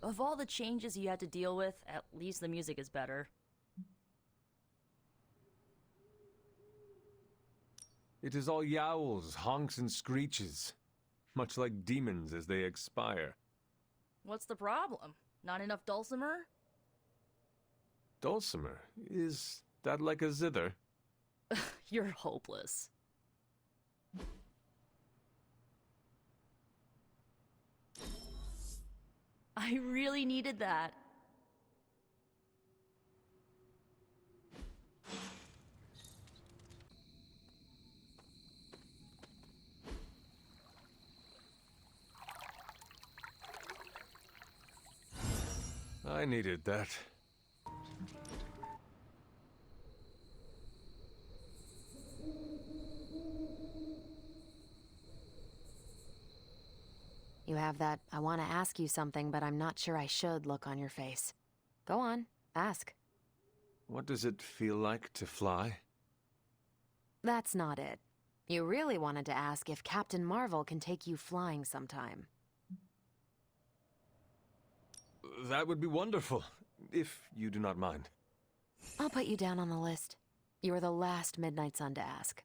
Of all the changes you had to deal with, at least the music is better. It is all yowls, honks, and screeches. Much like demons as they expire. What's the problem? Not enough dulcimer? Dulcimer? Is that like a zither? You're hopeless. I really needed that. I needed that. You have that, I want to ask you something, but I'm not sure I should look on your face. Go on, ask. What does it feel like to fly? That's not it. You really wanted to ask if Captain Marvel can take you flying sometime. That would be wonderful, if you do not mind. I'll put you down on the list. You were the last Midnight Sun to ask.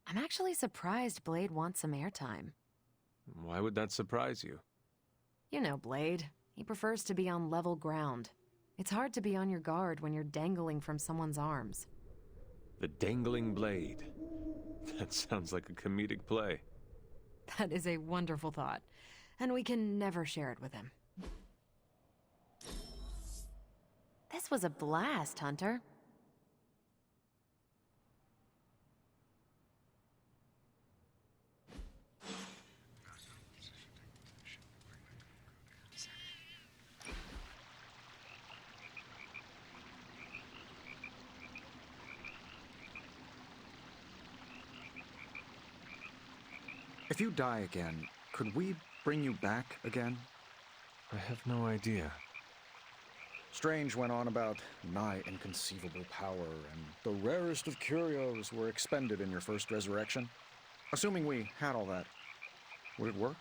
I'm actually surprised Blade wants some airtime. Why would that surprise you? You know Blade. He prefers to be on level ground. It's hard to be on your guard when you're dangling from someone's arms. The Dangling Blade. That sounds like a comedic play. That is a wonderful thought, and we can never share it with him. This was a blast, Hunter. If you die again, could we bring you back again? I have no idea. Strange went on about nigh inconceivable power, and the rarest of curios were expended in your first resurrection. Assuming we had all that, would it work?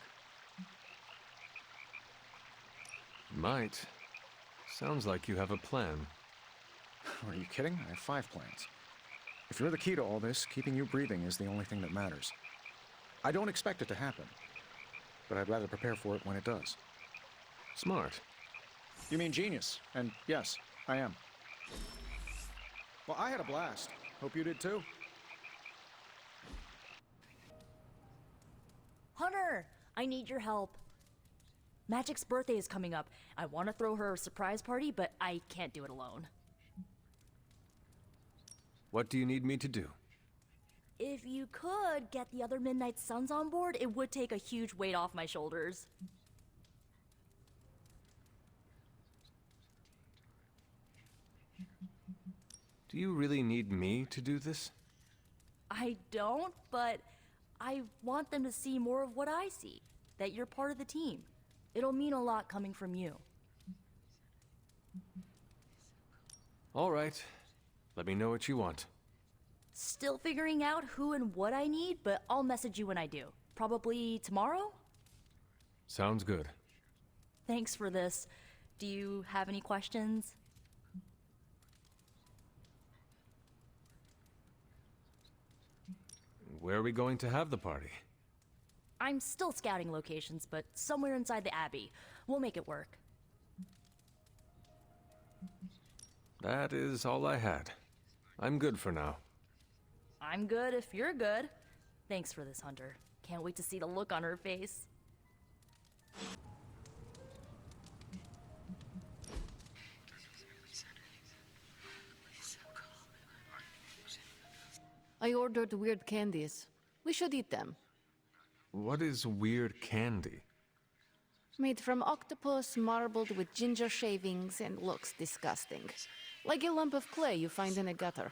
Might. Sounds like you have a plan. Are you kidding? I have 5 plans. If you're the key to all this, keeping you breathing is the only thing that matters. I don't expect it to happen, but I'd rather prepare for it when it does. Smart. You mean genius, and yes, I am. Well, I had a blast. Hope you did too. Hunter, I need your help. Magic's birthday is coming up. I want to throw her a surprise party, but I can't do it alone. What do you need me to do? If you could get the other Midnight Suns on board, it would take a huge weight off my shoulders. Do you really need me to do this? I don't, but I want them to see more of what I see. That you're part of the team. It'll mean a lot coming from you. All right. Let me know what you want. Still figuring out who and what I need, but I'll message you when I do. Probably tomorrow? Sounds good. Thanks for this. Do you have any questions? Where are we going to have the party? I'm still scouting locations, but somewhere inside the Abbey. We'll make it work. That is all I had. I'm good for now. I'm good if you're good. Thanks for this, Hunter. Can't wait to see the look on her face. I ordered weird candies. We should eat them. What is weird candy? Made from octopus marbled with ginger shavings and looks disgusting. Like a lump of clay you find in a gutter.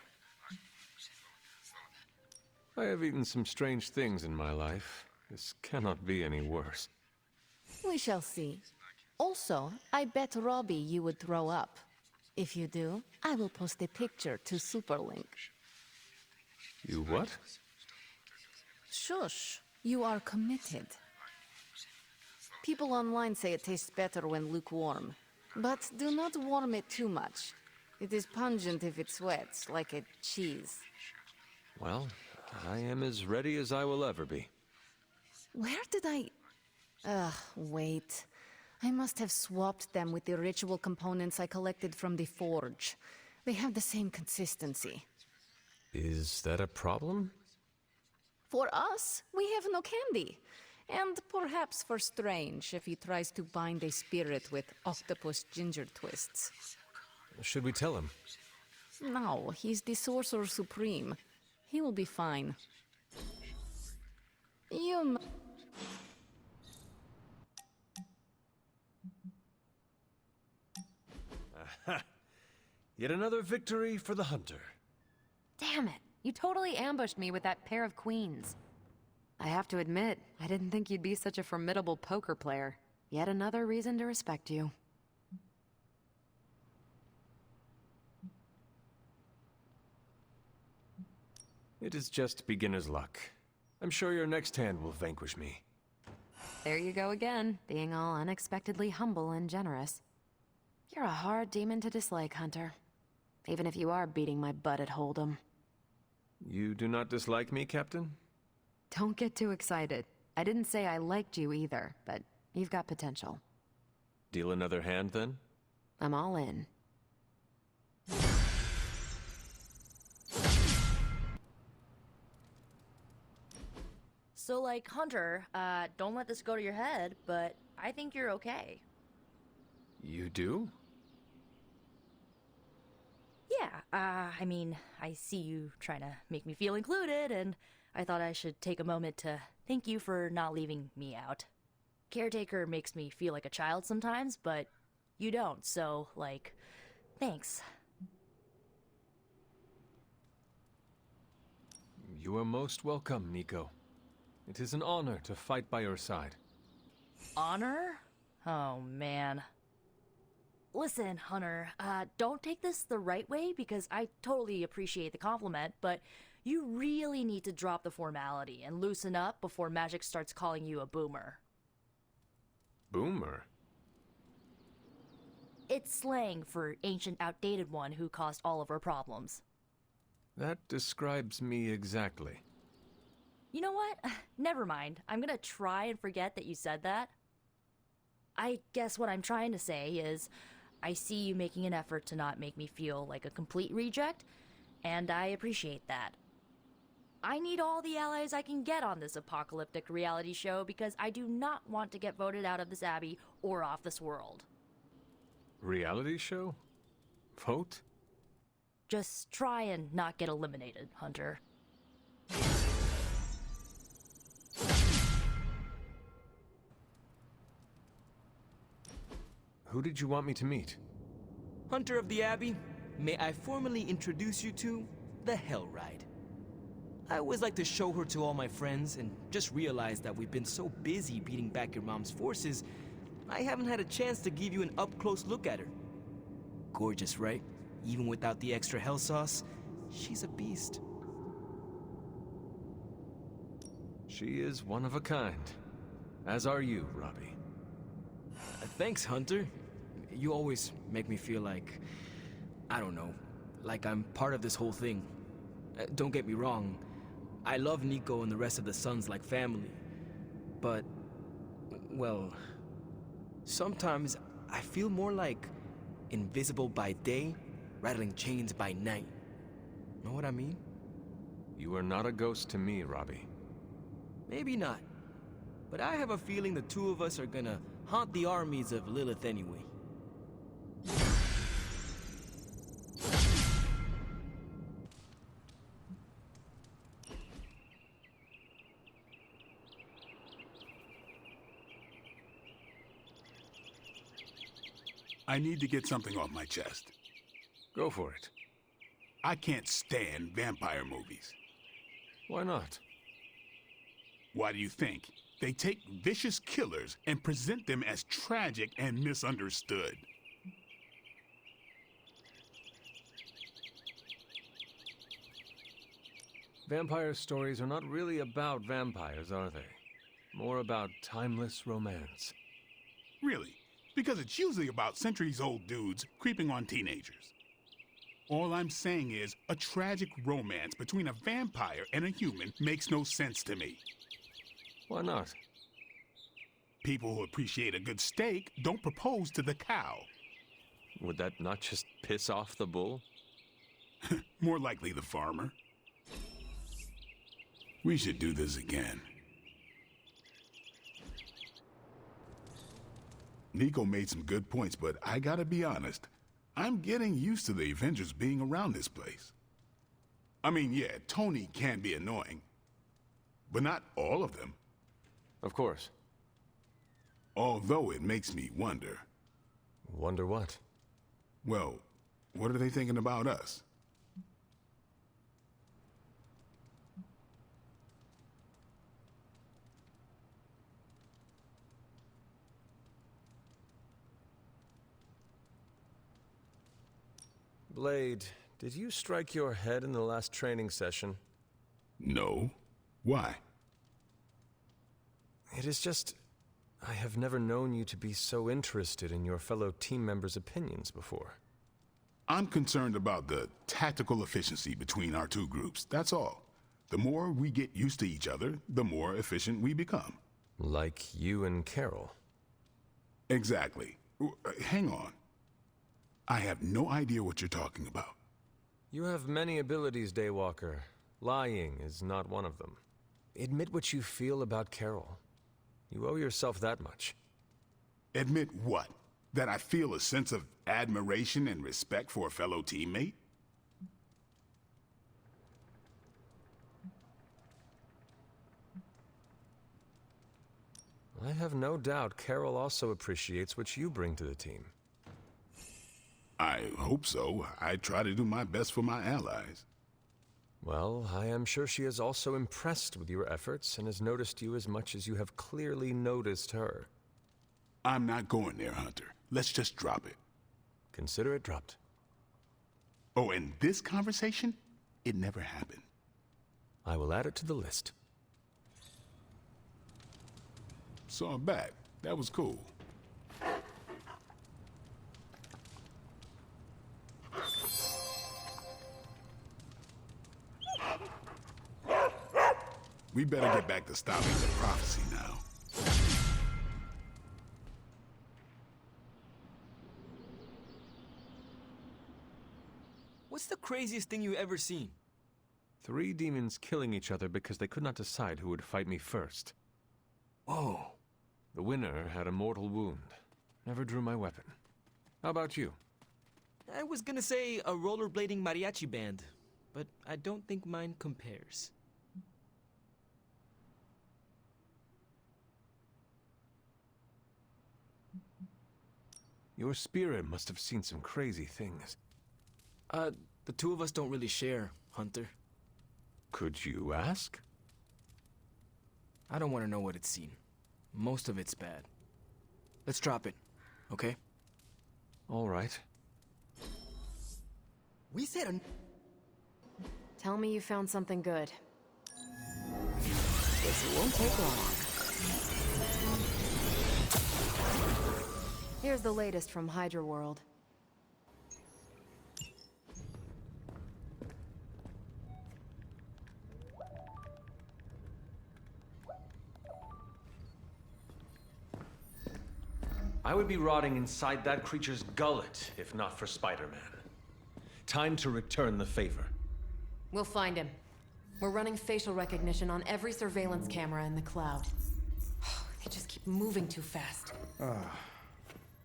I have eaten some strange things in my life. This cannot be any worse. We shall see. Also, I bet Robbie you would throw up. If you do, I will post a picture to Superlink. You what? Shush, you are committed. People online say it tastes better when lukewarm. But do not warm it too much. It is pungent if it sweats, like a cheese. Well, I am as ready as I will ever be. Where did I... wait. I must have swapped them with the ritual components I collected from the forge. They have the same consistency. Is that a problem? For us, we have no candy. And perhaps for Strange if he tries to bind a spirit with octopus ginger twists. Should we tell him? No, he's the Sorcerer Supreme. He will be fine. You... Yet another victory for the hunter. Damn it. You totally ambushed me with that pair of queens. I have to admit, I didn't think you'd be such a formidable poker player. Yet another reason to respect you. It is just beginner's luck. I'm sure your next hand will vanquish me. There you go again, being all unexpectedly humble and generous. You're a hard demon to dislike, Hunter. Even if you are beating my butt at Hold'em. You do not dislike me, Captain? Don't get too excited. I didn't say I liked you either, but you've got potential. Deal another hand, then? I'm all in. So, like, Hunter, don't let this go to your head, but I think you're okay. You do? Yeah, I mean, I see you trying to make me feel included, and I thought I should take a moment to thank you for not leaving me out. Caretaker makes me feel like a child sometimes, but you don't, so, like, thanks. You are most welcome, Nico. It is an honor to fight by your side. Honor? Oh, man. Listen, Hunter, don't take this the right way because I totally appreciate the compliment, but you really need to drop the formality and loosen up before magic starts calling you a boomer. Boomer? It's slang for ancient, outdated one who caused all of our problems. That describes me exactly. You know what? Never mind. I'm gonna try and forget that you said that. I guess what I'm trying to say is, I see you making an effort to not make me feel like a complete reject, and I appreciate that. I need all the allies I can get on this apocalyptic reality show because I do not want to get voted out of this abbey or off this world. Reality show? Vote? Just try and not get eliminated, Hunter. Who did you want me to meet? Hunter of the Abbey, may I formally introduce you to the Hell Ride. I always like to show her to all my friends and just realized that we've been so busy beating back your mom's forces, I haven't had a chance to give you an up-close look at her. Gorgeous, right? Even without the extra hell sauce, she's a beast. She is one of a kind. As are you, Robbie. Thanks, Hunter. You always make me feel like, I don't know, like I'm part of this whole thing. Don't get me wrong, I love Nico and the rest of the Suns like family. But, well, sometimes I feel more like invisible by day, rattling chains by night. Know what I mean? You are not a ghost to me, Robbie. Maybe not. But I have a feeling the two of us are gonna haunt the armies of Lilith anyway. I need to get something off my chest. Go for it. I can't stand vampire movies. Why not? Why do you think? They take vicious killers and present them as tragic and misunderstood. Vampire stories are not really about vampires, are they? More about timeless romance. Really. Because it's usually about centuries-old dudes creeping on teenagers. All I'm saying is, a tragic romance between a vampire and a human makes no sense to me. Why not? People who appreciate a good steak don't propose to the cow. Would that not just piss off the bull? More likely the farmer. We should do this again. Nico made some good points, but I gotta be honest. I'm getting used to the Avengers being around this place. I mean, yeah, Tony can be annoying, but not all of them. Of course. Although it makes me wonder. Wonder what? Well, what are they thinking about us? Blade, did you strike your head in the last training session? No. Why? It is just... I have never known you to be so interested in your fellow team members' opinions before. I'm concerned about the tactical efficiency between our two groups, that's all. The more we get used to each other, the more efficient we become. Like you and Carol. Exactly. Hang on. I have no idea what you're talking about. You have many abilities, Daywalker. Lying is not one of them. Admit what you feel about Carol. You owe yourself that much. Admit what? That I feel a sense of admiration and respect for a fellow teammate? I have no doubt Carol also appreciates what you bring to the team. I hope so. I try to do my best for my allies. Well, I am sure she is also impressed with your efforts and has noticed you as much as you have clearly noticed her. I'm not going there, Hunter. Let's just drop it. Consider it dropped. Oh, and this conversation? It never happened. I will add it to the list. So I'm back. That was cool. We better get back to stopping the prophecy now. What's the craziest thing you've ever seen? 3 demons killing each other because they could not decide who would fight me first. Whoa. The winner had a mortal wound. Never drew my weapon. How about you? I was gonna say a rollerblading mariachi band, but I don't think mine compares. Your spirit must have seen some crazy things. The two of us don't really share, Hunter. Could you ask? I don't want to know what it's seen. Most of it's bad. Let's drop it, okay? All right. We said Tell me you found something good. Guess it won't take long. Here's the latest from Hydra World. I would be rotting inside that creature's gullet if not for Spider-Man. Time to return the favor. We'll find him. We're running facial recognition on every surveillance camera in the cloud. They just keep moving too fast.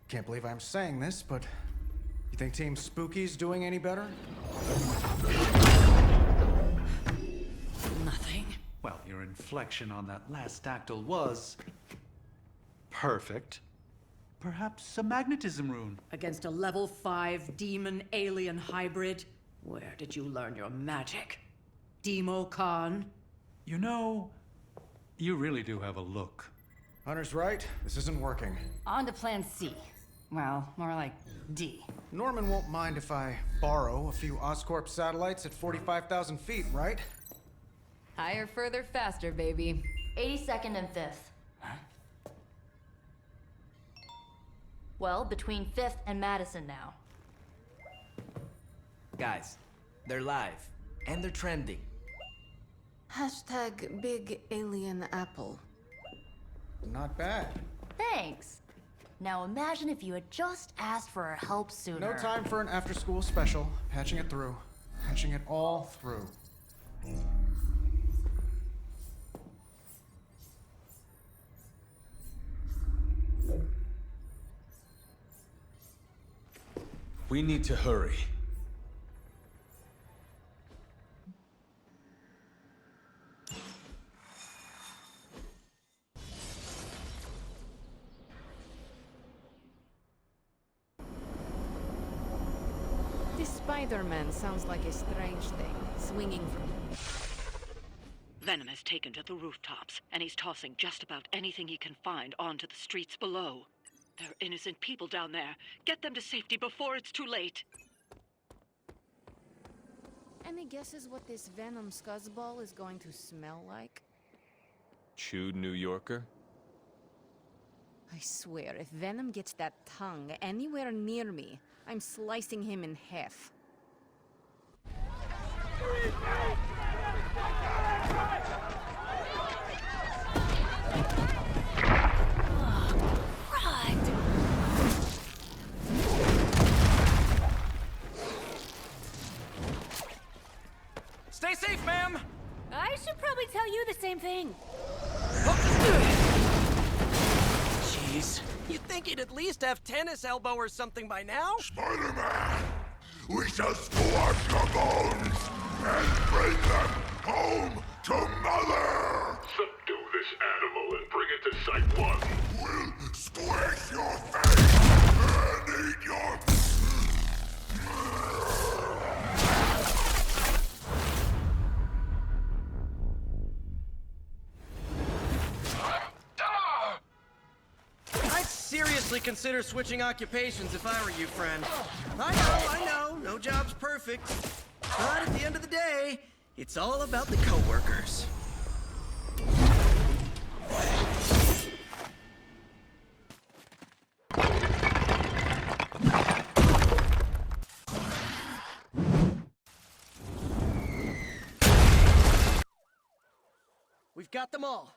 Can't believe I'm saying this, but you think Team Spooky's doing any better? Nothing. Well, your inflection on that last dactyl was perfect. Perhaps a magnetism rune. Against a level 5 demon alien hybrid? Where did you learn your magic? Demo Khan? You know, you really do have a look. Hunter's right. This isn't working. On to plan C. Well, more like D. Norman won't mind if I borrow a few Oscorp satellites at 45,000 feet, right? Higher, further, faster, baby. 82nd and 5th. Well, between 5th and Madison now. Guys, they're live. And they're trending. Hashtag Big Alien Apple. Not bad. Thanks. Now imagine if you had just asked for our help sooner. No time for an after-school special. Patching it through. Patching it all through. We need to hurry. This Spider-Man sounds like a strange thing, swinging from... Venom has taken to the rooftops, and he's tossing just about anything he can find onto the streets below. There are innocent people down there. Get them to safety before it's too late. Any guesses what this Venom scuzzball is going to smell like? Chewed New Yorker? I swear, if Venom gets that tongue anywhere near me, I'm slicing him in half. Stay safe, ma'am! I should probably tell you the same thing. Jeez, you'd think he'd at least have tennis elbow or something by now? Spider-Man! We shall squash the bones and bring them home to Mother! Subdue this animal and bring it to Site 1. We'll squish your face and eat your... I'd seriously consider switching occupations if I were you, friend. I know, no job's perfect. But at the end of the day, it's all about the coworkers. We've got them all.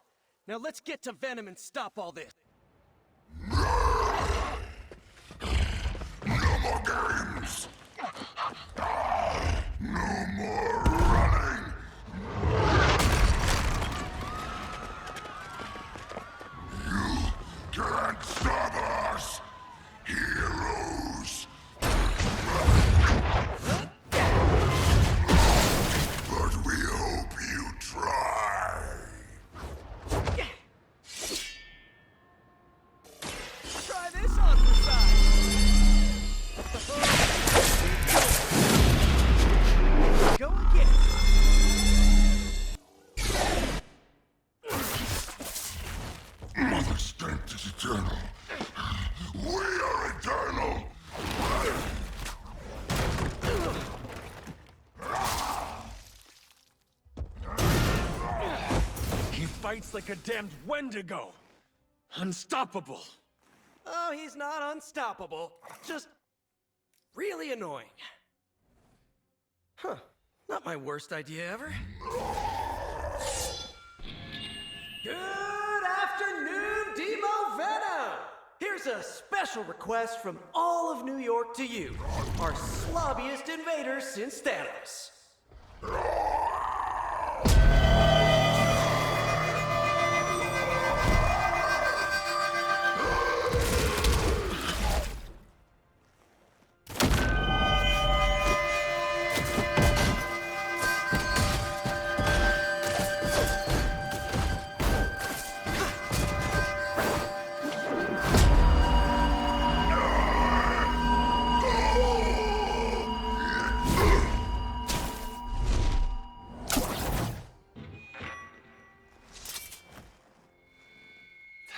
Now let's get to Venom and stop all this. No more games! No more running! You can't stop us, heroes! But we hope you try. Try this on the side. Go again. Mother's strength is eternal. We are eternal! He fights like a damned Wendigo. Unstoppable. Oh, he's not unstoppable. Just really annoying. Huh. Not my worst idea ever. Good afternoon, Demo Venom! Here's a special request from all of New York to you, our slobbiest invaders since Thanos.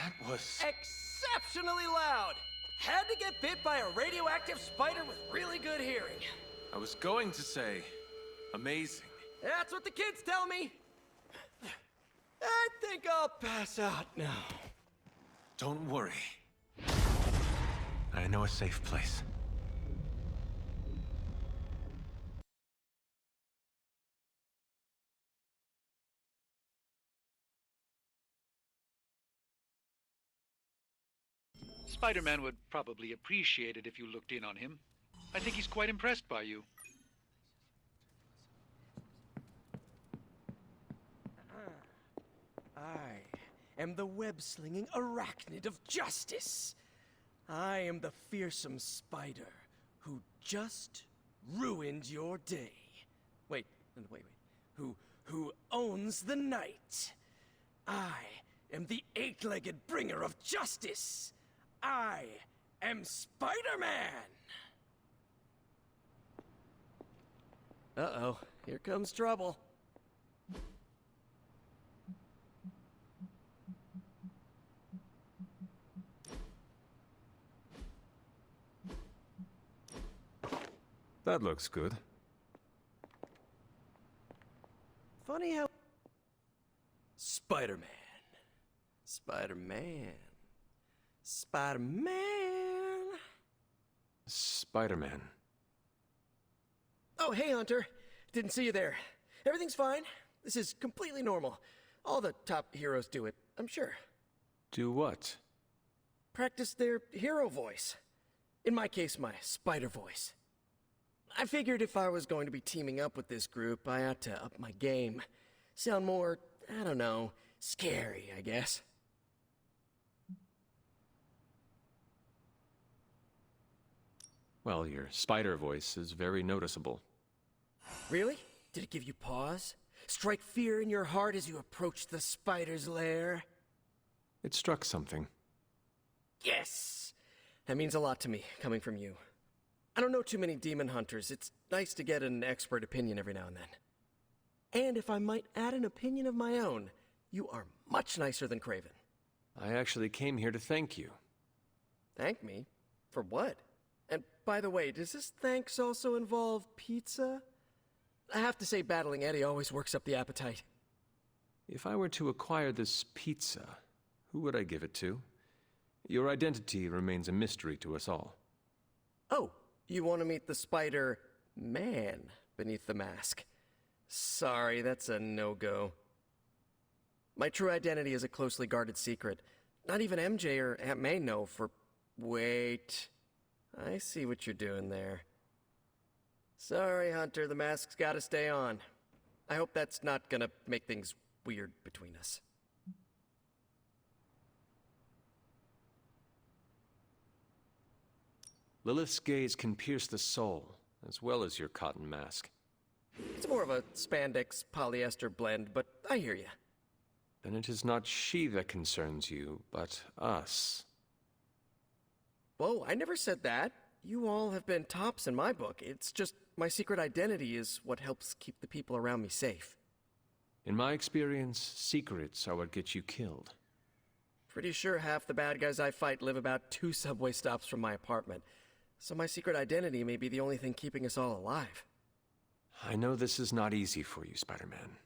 That was... Exceptionally loud! Had to get bit by a radioactive spider with really good hearing. I was going to say... amazing. That's what the kids tell me. I think I'll pass out now. Don't worry. I know a safe place. Spider-Man would probably appreciate it if you looked in on him. I think he's quite impressed by you. I am the web-slinging arachnid of justice. I am the fearsome spider who just ruined your day. Wait. Who owns the night. I am the eight-legged bringer of justice. I am Spider-Man! Uh-oh, here comes trouble. That looks good. Funny how... Spider-Man. Spider-Man. Spider-Man. Spider-Man. Oh, hey, Hunter. Didn't see you there. Everything's fine. This is completely normal. All the top heroes do it, I'm sure. Do what? Practice their hero voice. In my case, my spider voice. I figured if I was going to be teaming up with this group, I ought to up my game. Sound more, I don't know, scary, I guess. Well, your spider voice is very noticeable. Really? Did it give you pause? Strike fear in your heart as you approach the spider's lair? It struck something. Yes! That means a lot to me, coming from you. I don't know too many demon hunters. It's nice to get an expert opinion every now and then. And if I might add an opinion of my own, you are much nicer than Craven. I actually came here to thank you. Thank me? For what? And by the way, does this thanks also involve pizza? I have to say battling Eddie always works up the appetite. If I were to acquire this pizza, who would I give it to? Your identity remains a mystery to us all. Oh, you want to meet the Spider-Man beneath the mask. Sorry, that's a no-go. My true identity is a closely guarded secret. Not even MJ or Aunt May know for... Wait. I see what you're doing there. Sorry, Hunter, the mask's gotta stay on. I hope that's not gonna make things weird between us. Lilith's gaze can pierce the soul, as well as your cotton mask. It's more of a spandex polyester blend, but I hear you. Then it is not she that concerns you, but us. Whoa, I never said that. You all have been tops in my book. It's just my secret identity is what helps keep the people around me safe. In my experience, secrets are what get you killed. Pretty sure half the bad guys I fight live about 2 subway stops from my apartment. So my secret identity may be the only thing keeping us all alive. I know this is not easy for you, Spider-Man.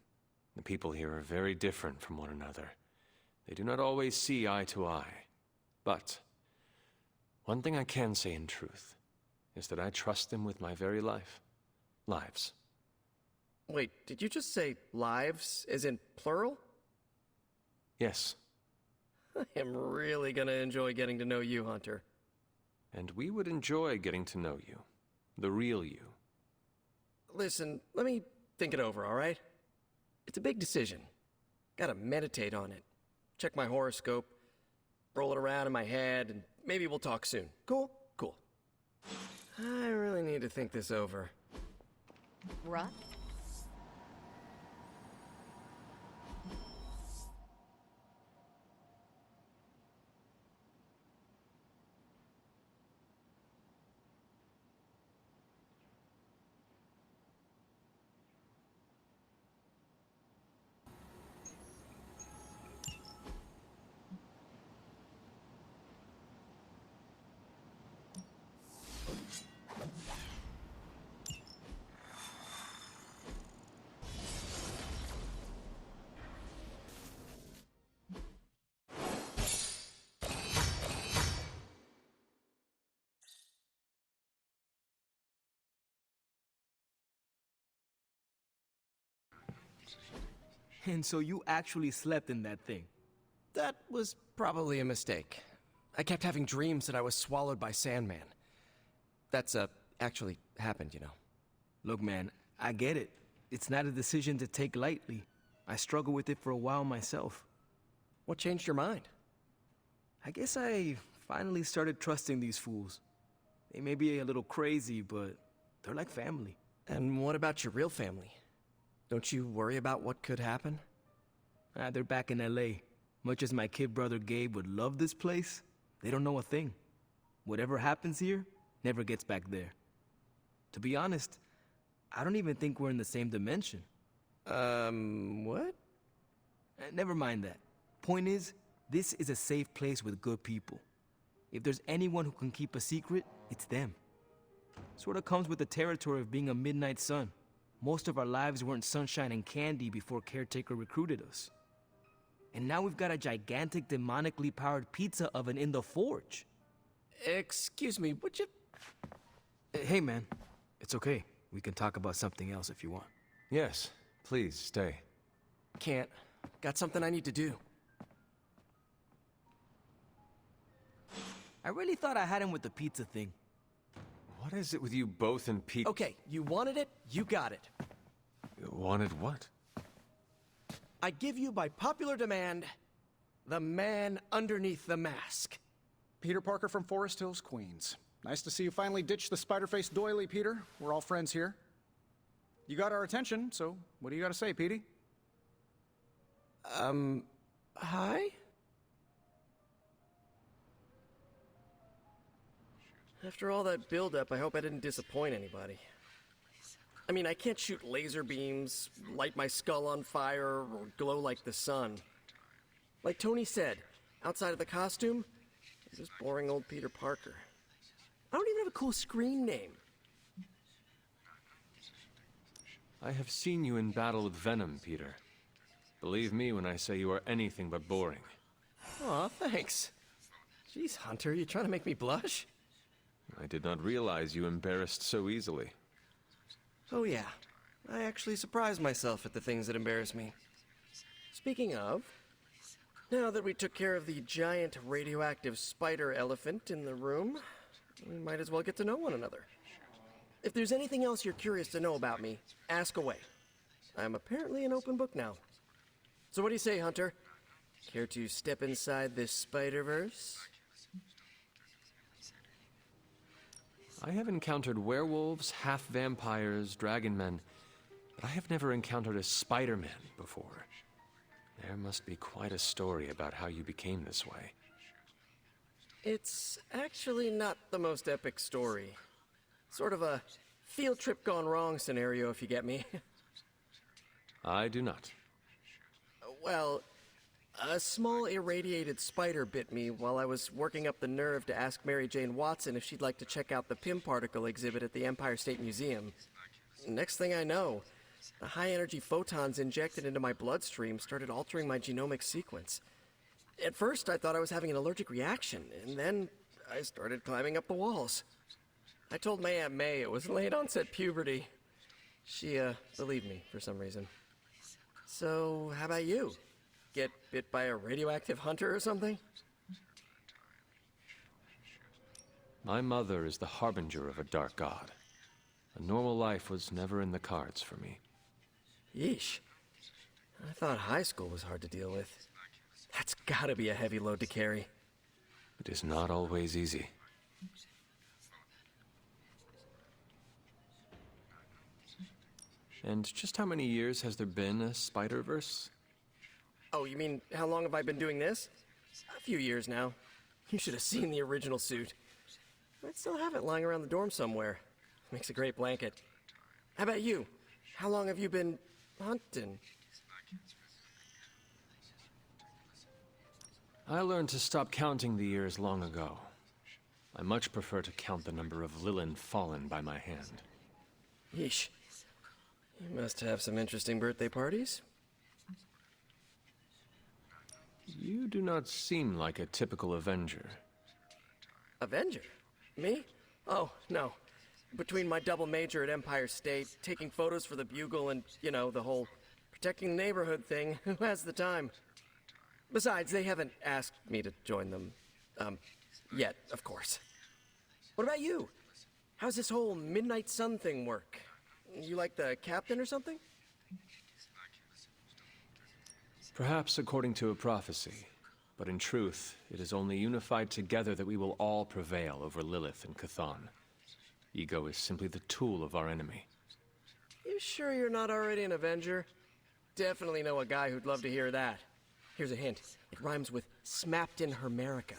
The people here are very different from one another. They do not always see eye to eye. But one thing I can say in truth is that I trust them with my very life. Lives. Wait, did you just say lives, as in plural? Yes. I am really gonna enjoy getting to know you, Hunter. And we would enjoy getting to know you. The real you. Listen, let me think it over, all right? It's a big decision. Gotta meditate on it. Check my horoscope, roll it around in my head, and maybe we'll talk soon. Cool? Cool. I really need to think this over. Right? And so you actually slept in that thing. That was probably a mistake. I kept having dreams that I was swallowed by Sandman. That's, actually happened, you know. Look, man, I get it. It's not a decision to take lightly. I struggled with it for a while myself. What changed your mind? I guess I finally started trusting these fools. They may be a little crazy, but they're like family. And what about your real family? Don't you worry about what could happen? They're back in LA. Much as my kid brother Gabe would love this place, they don't know a thing. Whatever happens here never gets back there. To be honest, I don't even think we're in the same dimension. What? Never mind that. Point is, this is a safe place with good people. If there's anyone who can keep a secret, it's them. Sort of comes with the territory of being a Midnight Sun. Most of our lives weren't sunshine and candy before Caretaker recruited us. And now we've got a gigantic demonically powered pizza oven in the forge. Excuse me, would you... Hey, man. It's okay. We can talk about something else if you want. Yes, please, stay. Can't. Got something I need to do. I really thought I had him with the pizza thing. What is it with you both and Pete? Okay, you wanted it, you got it. You wanted what? I give you, by popular demand, the man underneath the mask. Peter Parker from Forest Hills, Queens. Nice to see you finally ditched the spider-faced doily, Peter. We're all friends here. You got our attention, so what do you got to say, Petey? Hi? After all that build-up, I hope I didn't disappoint anybody. I mean, I can't shoot laser beams, light my skull on fire, or glow like the sun. Like Tony said, outside of the costume, this is boring old Peter Parker. I don't even have a cool screen name. I have seen you in battle with Venom, Peter. Believe me when I say you are anything but boring. Aw, thanks. Jeez, Hunter, you trying to make me blush? I did not realize you embarrassed so easily. Oh yeah, I actually surprise myself at the things that embarrass me. Speaking of, now that we took care of the giant radioactive spider elephant in the room, we might as well get to know one another. If there's anything else you're curious to know about me, ask away. I'm apparently an open book now. So what do you say, Hunter? Care to step inside this Spider-Verse? I have encountered werewolves, half-vampires, dragon men, but I have never encountered a Spider-Man before. There must be quite a story about how you became this way. It's actually not the most epic story. Sort of a field trip gone wrong scenario, if you get me. I do not. Well, a small irradiated spider bit me while I was working up the nerve to ask Mary Jane Watson if she'd like to check out the Pym particle exhibit at the Empire State Museum. Next thing I know, the high-energy photons injected into my bloodstream started altering my genomic sequence. At first, I thought I was having an allergic reaction, and then I started climbing up the walls. I told my Aunt May it was late-onset puberty. She, believed me for some reason. So, how about you? Get bit by a radioactive hunter or something? My mother is the harbinger of a dark god. A normal life was never in the cards for me. Yeesh. I thought high school was hard to deal with. That's gotta be a heavy load to carry. It is not always easy. And just how many years has there been a Spider-Verse? Oh, you mean, how long have I been doing this? A few years now. You should have seen the original suit. I still have it lying around the dorm somewhere. Makes a great blanket. How about you? How long have you been hunting? I learned to stop counting the years long ago. I much prefer to count the number of Lilin fallen by my hand. Yeesh. You must have some interesting birthday parties. You do not seem like a typical Avenger. Avenger? Me? Oh, no. Between my double major at Empire State, taking photos for the Bugle, and, you know, the whole Protecting the neighborhood thing, who has the time? Besides, they haven't asked me to join them. Yet, of course. What about you? How's this whole Midnight Sun thing work? You like the captain or something? Perhaps according to a prophecy, but in truth, it is only unified together that we will all prevail over Lilith and Chthon. Ego is simply the tool of our enemy. You sure you're not already an Avenger? Definitely know a guy who'd love to hear that. Here's a hint. It rhymes with smapped in Hermerica.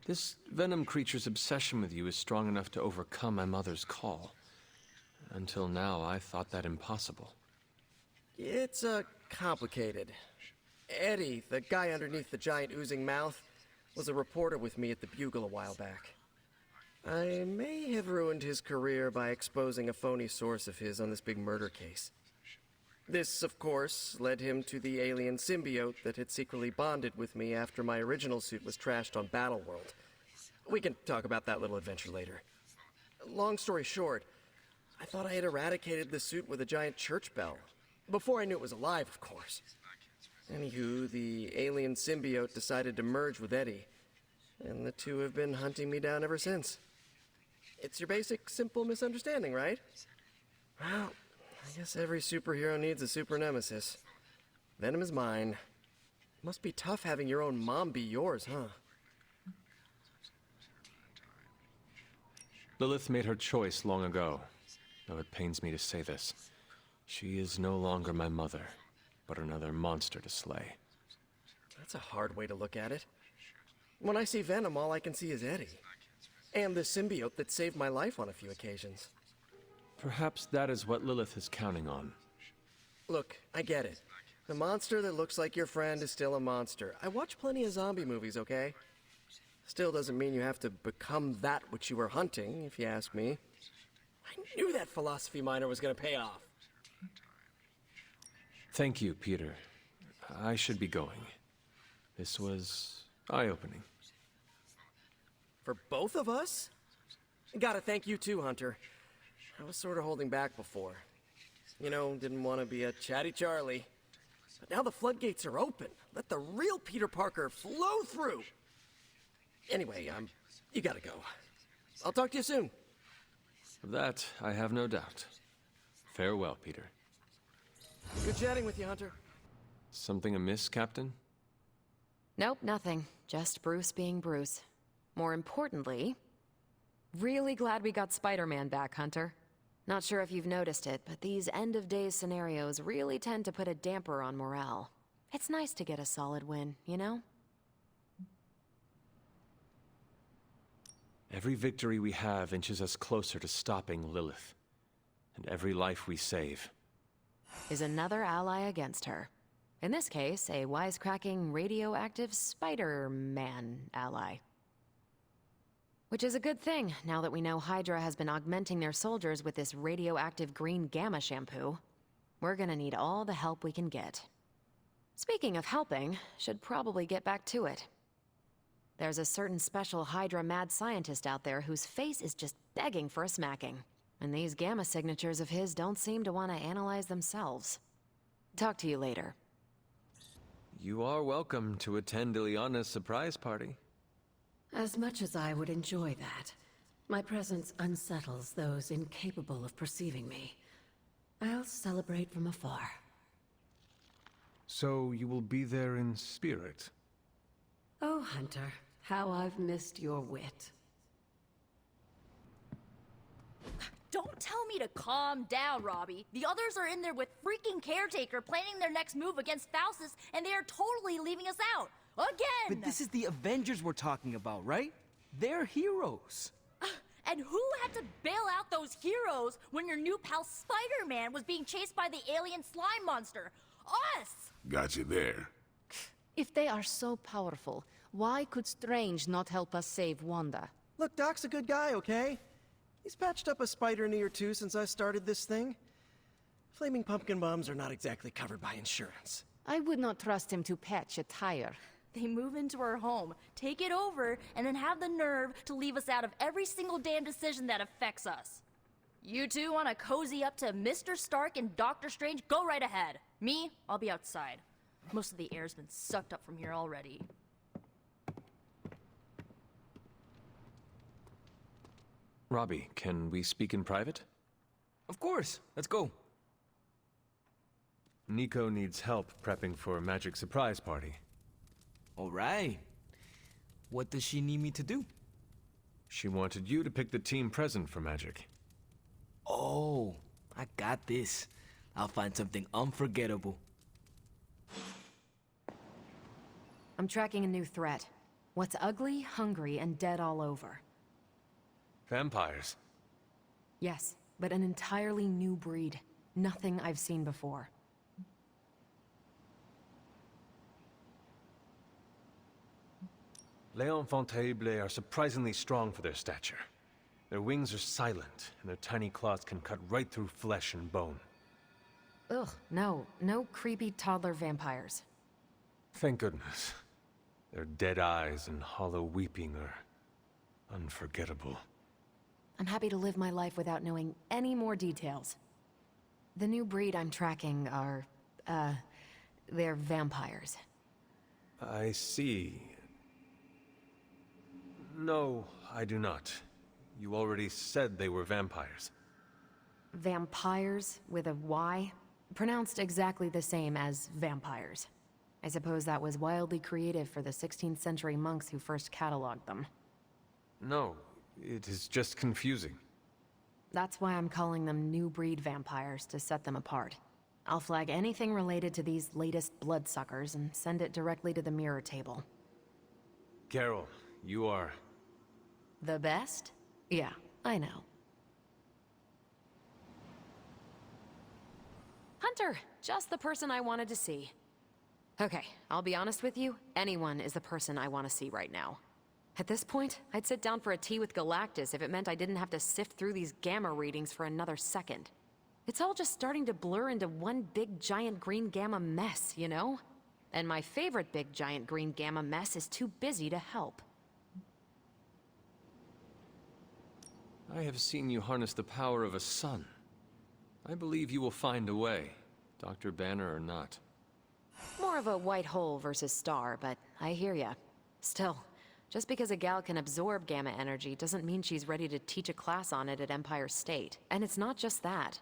This Venom creature's obsession with you is strong enough to overcome my mother's call. Until now, I thought that impossible. It's, complicated. Eddie, the guy underneath the giant oozing mouth, was a reporter with me at the Bugle a while back. I may have ruined his career by exposing a phony source of his on this big murder case. This, of course, led him to the alien symbiote that had secretly bonded with me after my original suit was trashed on Battleworld. We can talk about that little adventure later. Long story short, I thought I had eradicated the suit with a giant church bell. Before I knew it was alive, of course. Anywho, the alien symbiote decided to merge with Eddie, and the two have been hunting me down ever since. It's your basic, simple misunderstanding, right? Well, I guess every superhero needs a super nemesis. Venom is mine. Must be tough having your own mom be yours, huh? Lilith made her choice long ago, though it pains me to say this. She is no longer my mother, but another monster to slay. That's a hard way to look at it. When I see Venom, all I can see is Eddie. And the symbiote that saved my life on a few occasions. Perhaps that is what Lilith is counting on. Look, I get it. The monster that looks like your friend is still a monster. I watch plenty of zombie movies, okay? Still doesn't mean you have to become that which you were hunting, if you ask me. I knew that philosophy minor was gonna pay off. Thank you, Peter. I should be going. This was eye-opening. For both of us? Gotta thank you too, Hunter. I was sort of holding back before. You know, didn't want to be a chatty Charlie. But now the floodgates are open. Let the real Peter Parker flow through. Anyway, you gotta go. I'll talk to you soon. Of that, I have no doubt. Farewell, Peter. Good chatting with you, Hunter. Something amiss, Captain? Nope, nothing. Just Bruce being Bruce. More importantly, really glad we got Spider-Man back, Hunter. Not sure if you've noticed it, but these end-of-days scenarios really tend to put a damper on morale. It's nice to get a solid win, you know? Every victory we have inches us closer to stopping Lilith. And every life we save is another ally against her. In this case, a wisecracking, radioactive Spider-Man ally. Which is a good thing, now that we know Hydra has been augmenting their soldiers with this radioactive green gamma shampoo. We're gonna need all the help we can get. Speaking of helping, should probably get back to it. There's a certain special Hydra mad scientist out there whose face is just begging for a smacking. And these gamma signatures of his don't seem to want to analyze themselves. Talk to you later. You are welcome to attend Ileana's surprise party. As much as I would enjoy that, my presence unsettles those incapable of perceiving me. I'll celebrate from afar. So you will be there in spirit? Oh, Hunter, how I've missed your wit. Don't tell me to calm down, Robbie. The others are in there with freaking Caretaker planning their next move against Faustus, and they are totally leaving us out. Again! But this is the Avengers we're talking about, right? They're heroes. And who had to bail out those heroes when your new pal Spider-Man was being chased by the alien slime monster? Us! Got you there. If they are so powerful, why could Strange not help us save Wanda? Look, Doc's a good guy, okay? He's patched up a spider knee or two since I started this thing. Flaming pumpkin bombs are not exactly covered by insurance. I would not trust him to patch a tire. They move into our home, take it over, and then have the nerve to leave us out of every single damn decision that affects us. You two want to cozy up to Mr. Stark and Doctor Strange? Go right ahead. Me, I'll be outside. Most of the air's been sucked up from here already. Robbie, can we speak in private? Of course. Let's go. Nico needs help prepping for a magic surprise party. All right. What does she need me to do? She wanted you to pick the team present for magic. Oh, I got this. I'll find something unforgettable. I'm tracking a new threat. What's ugly, hungry, and dead all over. Vampires. Yes, but an entirely new breed. Nothing I've seen before. Les enfants terribles are surprisingly strong for their stature. Their wings are silent, and their tiny claws can cut right through flesh and bone. Ugh, no creepy toddler vampires. Thank goodness. Their dead eyes and hollow weeping are unforgettable. I'm happy to live my life without knowing any more details. The new breed I'm tracking are, they're vampires. I see. No, I do not. You already said they were vampires. Vampires with a Y? Pronounced exactly the same as vampires. I suppose that was wildly creative for the 16th century monks who first cataloged them. No, it is just confusing. That's why I'm calling them new breed vampires, to set them apart. I'll flag anything related to these latest bloodsuckers and send it directly to the mirror table. Carol, you are... The best? Yeah, I know. Hunter! Just the person I wanted to see. Okay, I'll be honest with you, anyone is the person I want to see right now. At this point, I'd sit down for a tea with Galactus if it meant I didn't have to sift through these gamma readings for another second. It's all just starting to blur into one big giant green gamma mess, you know? And my favorite big giant green gamma mess is too busy to help. I have seen you harness the power of a sun. I believe you will find a way, Dr. Banner or not. More of a white hole versus star, but I hear ya. Still, just because a gal can absorb gamma energy doesn't mean she's ready to teach a class on it at Empire State. And it's not just that.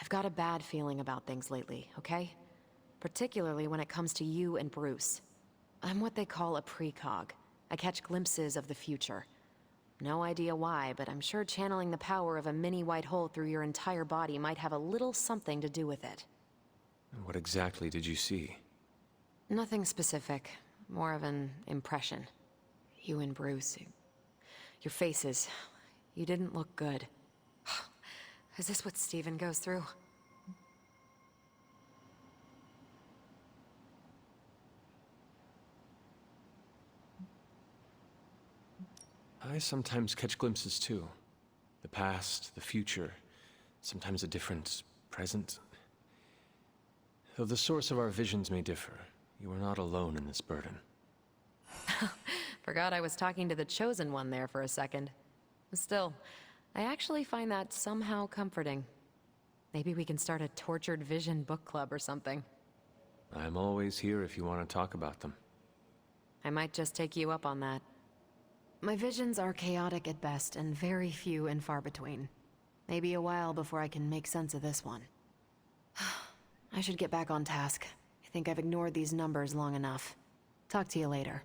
I've got a bad feeling about things lately, okay? Particularly when it comes to you and Bruce. I'm what they call a precog. I catch glimpses of the future. No idea why, but I'm sure channeling the power of a mini white hole through your entire body might have a little something to do with it. What exactly did you see? Nothing specific. More of an impression. You and Bruce. Your faces. You didn't look good. Is this what Steven goes through? I sometimes catch glimpses too. The past, the future, sometimes a different present. Though the source of our visions may differ, you are not alone in this burden. Forgot I was talking to the Chosen One there for a second. Still, I actually find that somehow comforting. Maybe we can start a tortured vision book club or something. I'm always here if you want to talk about them. I might just take you up on that. My visions are chaotic at best and very few and far between. Maybe a while before I can make sense of this one. I should get back on task. I think I've ignored these numbers long enough. Talk to you later.